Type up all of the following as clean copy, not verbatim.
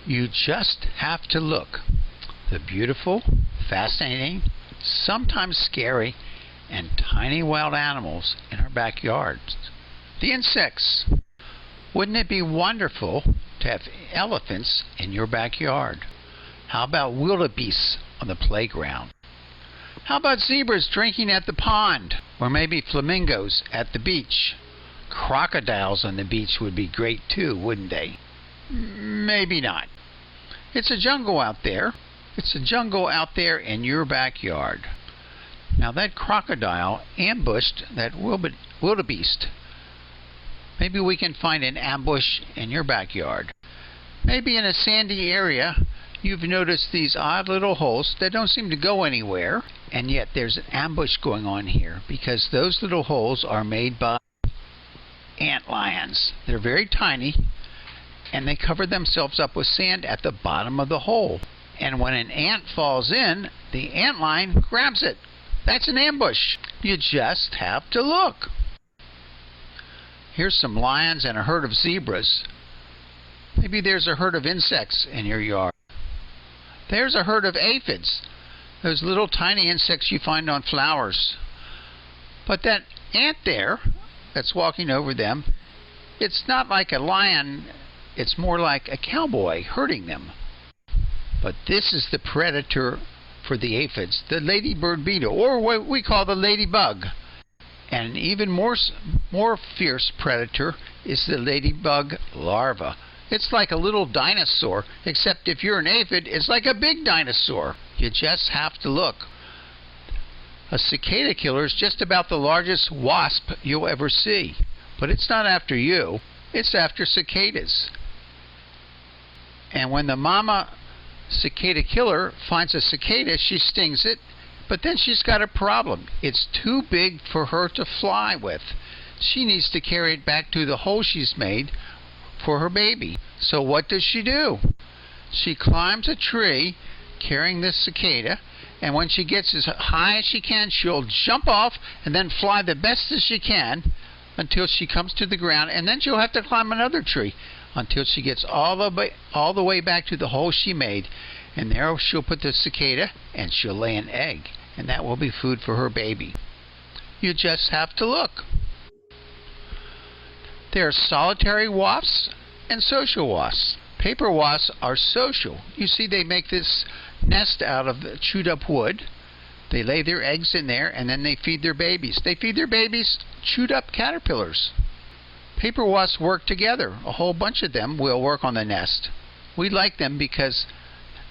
You just have to look. The beautiful, fascinating, sometimes scary, and tiny wild animals in our backyards. The insects. Wouldn't it be wonderful to have elephants in your backyard? How about wildebeests on the playground? How about zebras drinking at the pond? Or maybe flamingos at the beach? Crocodiles on the beach would be great too, wouldn't they? Maybe not. It's a jungle out there. It's a jungle out there in your backyard. Now that crocodile ambushed that wildebeest. Maybe we can find an ambush in your backyard. Maybe in a sandy area you've noticed these odd little holes that don't seem to go anywhere, and yet there's an ambush going on here because those little holes are made by ant lions. They're very tiny, and they cover themselves up with sand at the bottom of the hole. And when an ant falls in, the ant lion grabs it. That's an ambush. You just have to look. Here's some lions and a herd of zebras. Maybe there's a herd of insects in your yard. There's a herd of aphids, those little tiny insects you find on flowers. But that ant there that's walking over them, it's not like a lion. It's more like a cowboy herding them. But this is the predator for the aphids, the ladybird beetle, or what we call the ladybug. And an even more fierce predator is the ladybug larva. It's like a little dinosaur, except if you're an aphid, it's like a big dinosaur. You just have to look. A cicada killer is just about the largest wasp you'll ever see. But it's not after you, it's after cicadas. And when the mama cicada killer finds a cicada, she stings it, but then she's got a problem. It's too big for her to fly with. She needs to carry it back to the hole she's made for her baby. So what does she do? She climbs a tree carrying this cicada, and when she gets as high as she can, she'll jump off and then fly the best as she can until she comes to the ground, and then she'll have to climb another tree until she gets all the way back to the hole she made, and there she'll put the cicada and she'll lay an egg, and that will be food for her baby. You just have to look. There are solitary wasps and social wasps. Paper wasps are social. You see, they make this nest out of chewed up wood. They lay their eggs in there, and then they feed their babies. They feed their babies chewed up caterpillars. Paper wasps work together. A whole bunch of them will work on the nest. We like them because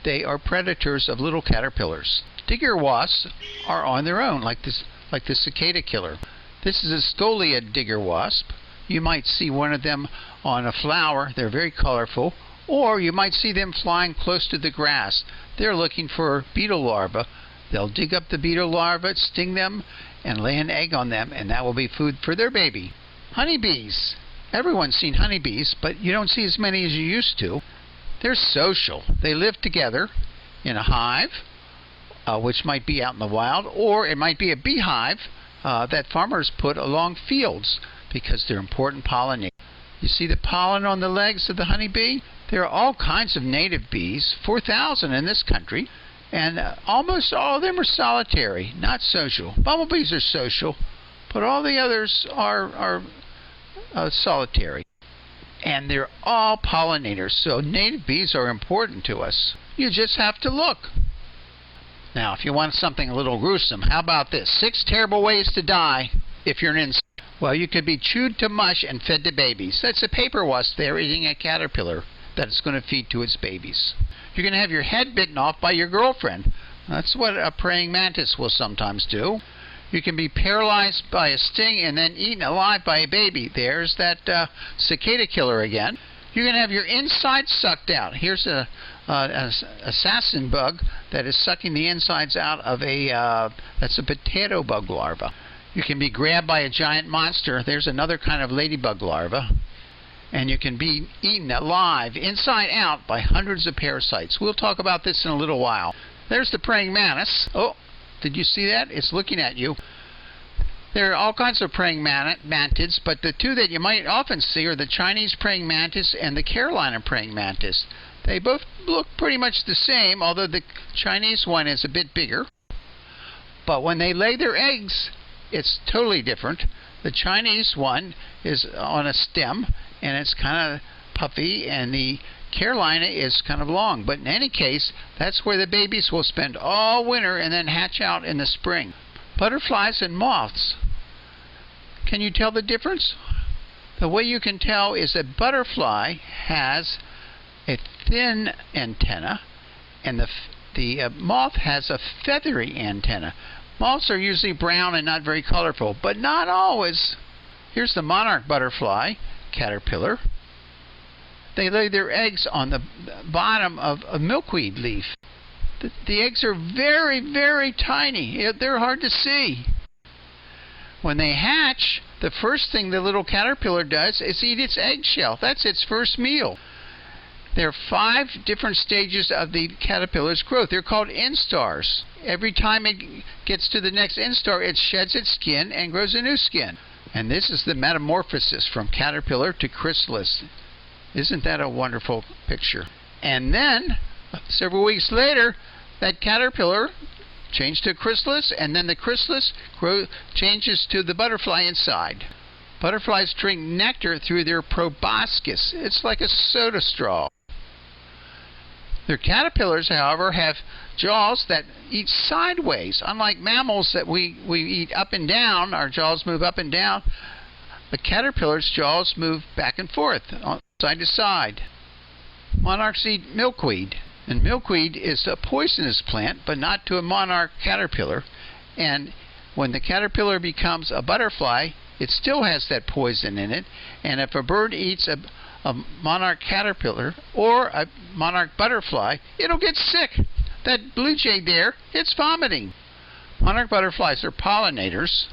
they are predators of little caterpillars. Digger wasps are on their own, like the cicada killer. This is a scolia digger wasp. You might see one of them on a flower. They're very colorful. Or you might see them flying close to the grass. They're looking for beetle larvae. They'll dig up the beetle larvae, sting them, and lay an egg on them, and that will be food for their baby. Honeybees. Everyone's seen honeybees, but you don't see as many as you used to. They're social. They live together in a hive, which might be out in the wild, or it might be a beehive that farmers put along fields because they're important pollinators. You see the pollen on the legs of the honeybee? There are all kinds of native bees, 4,000 in this country, and almost all of them are solitary, not social. Bumblebees are social, but all the others are solitary. And they're all pollinators, so native bees are important to us. You just have to look. Now, if you want something a little gruesome, how about this? 6 terrible ways to die if you're an insect. Well, you could be chewed to mush and fed to babies. That's a paper wasp there eating a caterpillar that it's going to feed to its babies. You're going to have your head bitten off by your girlfriend. That's what a praying mantis will sometimes do. You can be paralyzed by a sting and then eaten alive by a baby. There's that cicada killer again. You're going to have your insides sucked out. Here's an assassin bug that is sucking the insides out of that's a potato bug larva. You can be grabbed by a giant monster. There's another kind of ladybug larva. And you can be eaten alive, inside out, by hundreds of parasites. We'll talk about this in a little while. There's the praying mantis. Oh, did you see that? It's looking at you. There are all kinds of praying mantids, but the two that you might often see are the Chinese praying mantis and the Carolina praying mantis. They both look pretty much the same, although the Chinese one is a bit bigger. But when they lay their eggs, it's totally different. The Chinese one is on a stem, and it's kind of puffy, and the Carolina is kind of long. But in any case, that's where the babies will spend all winter and then hatch out in the spring. Butterflies and moths. Can you tell the difference? The way you can tell is a butterfly has a thin antenna, and the moth has a feathery antenna. Moths are usually brown and not very colorful, but not always. Here's the monarch butterfly caterpillar. They lay their eggs on the bottom of a milkweed leaf. The eggs are very, very tiny. They're hard to see. When they hatch, the first thing the little caterpillar does is eat its eggshell. That's its first meal. There are 5 different stages of the caterpillar's growth. They're called instars. Every time it gets to the next instar, it sheds its skin and grows a new skin. And this is the metamorphosis from caterpillar to chrysalis. Isn't that a wonderful picture? And then, several weeks later, that caterpillar changed to a chrysalis, and then the chrysalis changes to the butterfly inside. Butterflies drink nectar through their proboscis. It's like a soda straw. Their caterpillars, however, have jaws that eat sideways. Unlike mammals that we eat up and down, our jaws move up and down, the caterpillar's jaws move back and forth, side to side. Monarchs eat milkweed, and milkweed is a poisonous plant, but not to a monarch caterpillar. And when the caterpillar becomes a butterfly, it still has that poison in it, and if a bird eats a monarch caterpillar or a monarch butterfly, it'll get sick. That blue jay there, it's vomiting. Monarch butterflies are pollinators,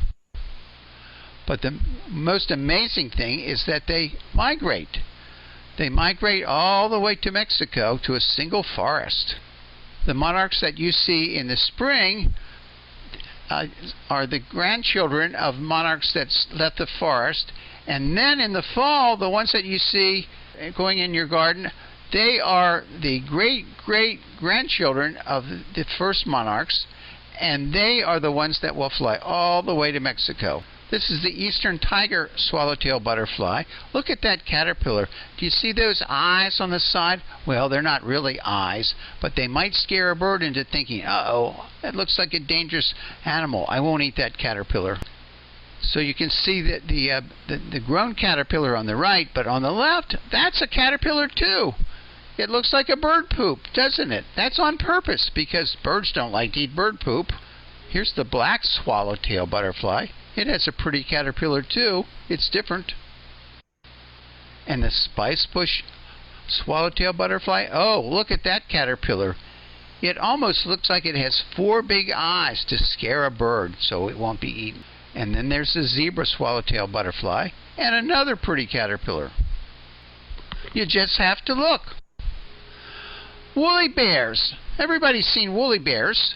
but the most amazing thing is that they migrate. They migrate all the way to Mexico to a single forest. The monarchs that you see in the spring are the grandchildren of monarchs that left the forest, and then in the fall, the ones that you see going in your garden, they are the great-great-grandchildren of the first monarchs, and they are the ones that will fly all the way to Mexico. This is the eastern tiger swallowtail butterfly. Look at that caterpillar. Do you see those eyes on the side? Well, they're not really eyes, but they might scare a bird into thinking, uh-oh, that looks like a dangerous animal. I won't eat that caterpillar. So you can see that the grown caterpillar on the right, but on the left, that's a caterpillar too. It looks like a bird poop, doesn't it? That's on purpose, because birds don't like to eat bird poop. Here's the black swallowtail butterfly. It has a pretty caterpillar too. It's different. And the spicebush swallowtail butterfly, oh, look at that caterpillar. It almost looks like it has 4 big eyes to scare a bird so it won't be eaten. And then there's the zebra swallowtail butterfly and another pretty caterpillar. You just have to look. Woolly bears. Everybody's seen woolly bears.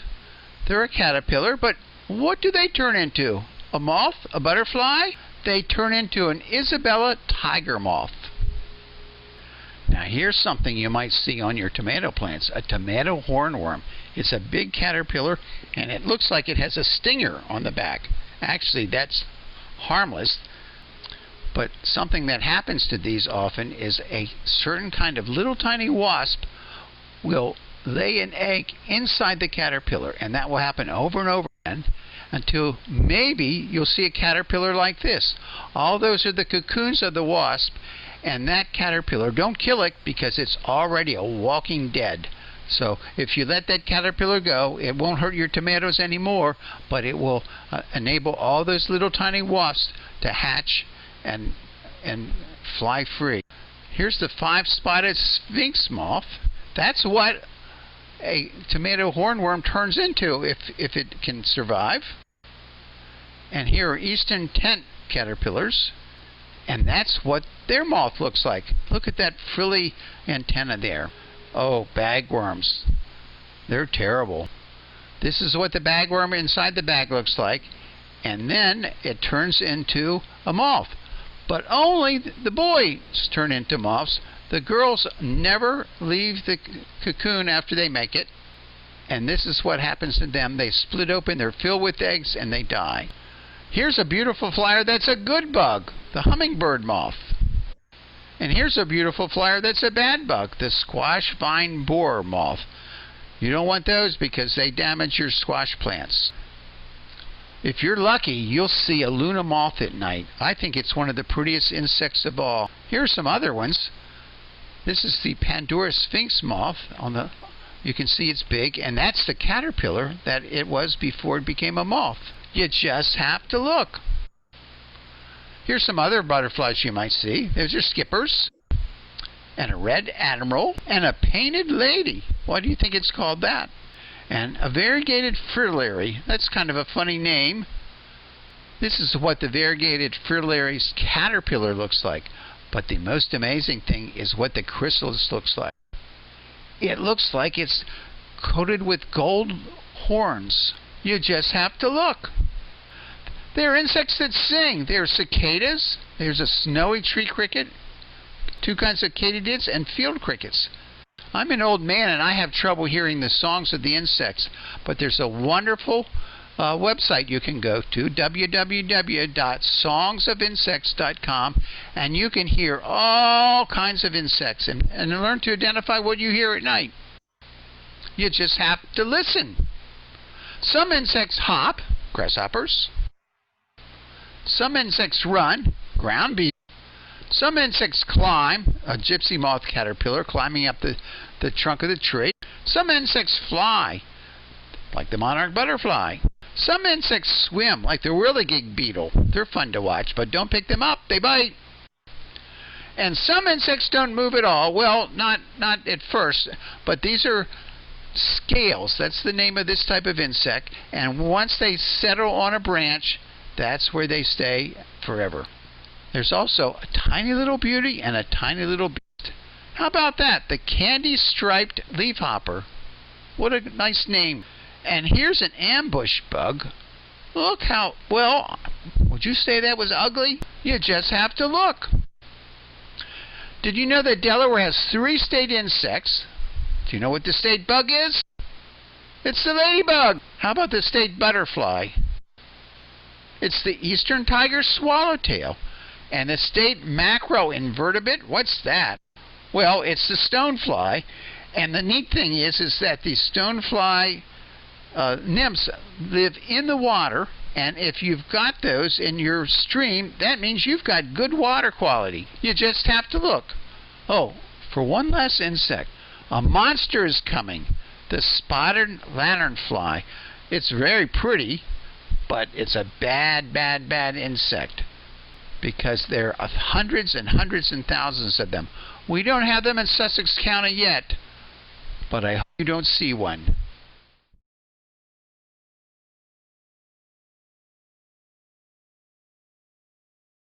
They're a caterpillar, but what do they turn into? A moth? A butterfly? They turn into an Isabella tiger moth. Now here's something you might see on your tomato plants, a tomato hornworm. It's a big caterpillar, and it looks like it has a stinger on the back. Actually, that's harmless, but something that happens to these often is a certain kind of little tiny wasp will lay an egg inside the caterpillar, and that will happen over and over again until maybe you'll see a caterpillar like this. All those are the cocoons of the wasp, and that caterpillar, don't kill it because it's already a walking dead. So if you let that caterpillar go, it won't hurt your tomatoes anymore, but it will enable all those little tiny wasps to hatch and fly free. Here's the 5-spotted sphinx moth. That's what a tomato hornworm turns into if it can survive. And here are eastern tent caterpillars, and that's what their moth looks like. Look at that frilly antenna there. Oh, bagworms. They're terrible. This is what the bagworm inside the bag looks like, and then it turns into a moth. But only the boys turn into moths. The girls never leave the cocoon after they make it, and this is what happens to them. They split open, they're filled with eggs, and they die. Here's a beautiful flyer that's a good bug, the Hummingbird Moth. And here's a beautiful flyer that's a bad bug, the Squash Vine Borer Moth. You don't want those because they damage your squash plants. If you're lucky, you'll see a Luna moth at night. I think it's one of the prettiest insects of all. Here are some other ones. This is the Pandora Sphinx moth. You can see it's big, and that's the caterpillar that it was before it became a moth. You just have to look. Here's some other butterflies you might see. There's your skippers, and a red admiral, and a painted lady. Why do you think it's called that? And a variegated fritillary. That's kind of a funny name. This is what the variegated fritillary's caterpillar looks like. But the most amazing thing is what the chrysalis looks like. It looks like it's coated with gold horns. You just have to look. There are insects that sing. There are cicadas. There's a snowy tree cricket, two kinds of katydids, and field crickets. I'm an old man and I have trouble hearing the songs of the insects, but there's a wonderful website you can go to, www.songsofinsects.com, and you can hear all kinds of insects and learn to identify what you hear at night. You just have to listen. Some insects hop, grasshoppers. Some insects run, ground beetles. Some insects climb, a gypsy moth caterpillar climbing up the trunk of the tree. Some insects fly, like the Monarch Butterfly. Some insects swim, like the Whirligig Beetle. They're fun to watch, but don't pick them up, they bite. And some insects don't move at all. Well, not at first, but these are scales. That's the name of this type of insect. And once they settle on a branch, that's where they stay forever. There's also a tiny little beauty and a tiny little beast. How about that? The candy-striped leafhopper. What a nice name. And here's an ambush bug. Look how, well, would you say that was ugly? You just have to look. Did you know that Delaware has 3 state insects? Do you know what the state bug is? It's the ladybug. How about the state butterfly? It's the eastern tiger swallowtail. And the state macroinvertebrate, what's that? Well, it's the stonefly. And the neat thing is that the stonefly nymphs live in the water. And if you've got those in your stream, that means you've got good water quality. You just have to look. Oh, for one last insect, a monster is coming. The spotted lanternfly. It's very pretty, but it's a bad, bad, bad insect, because there are hundreds and hundreds and thousands of them. We don't have them in Sussex County yet, but I hope you don't see one.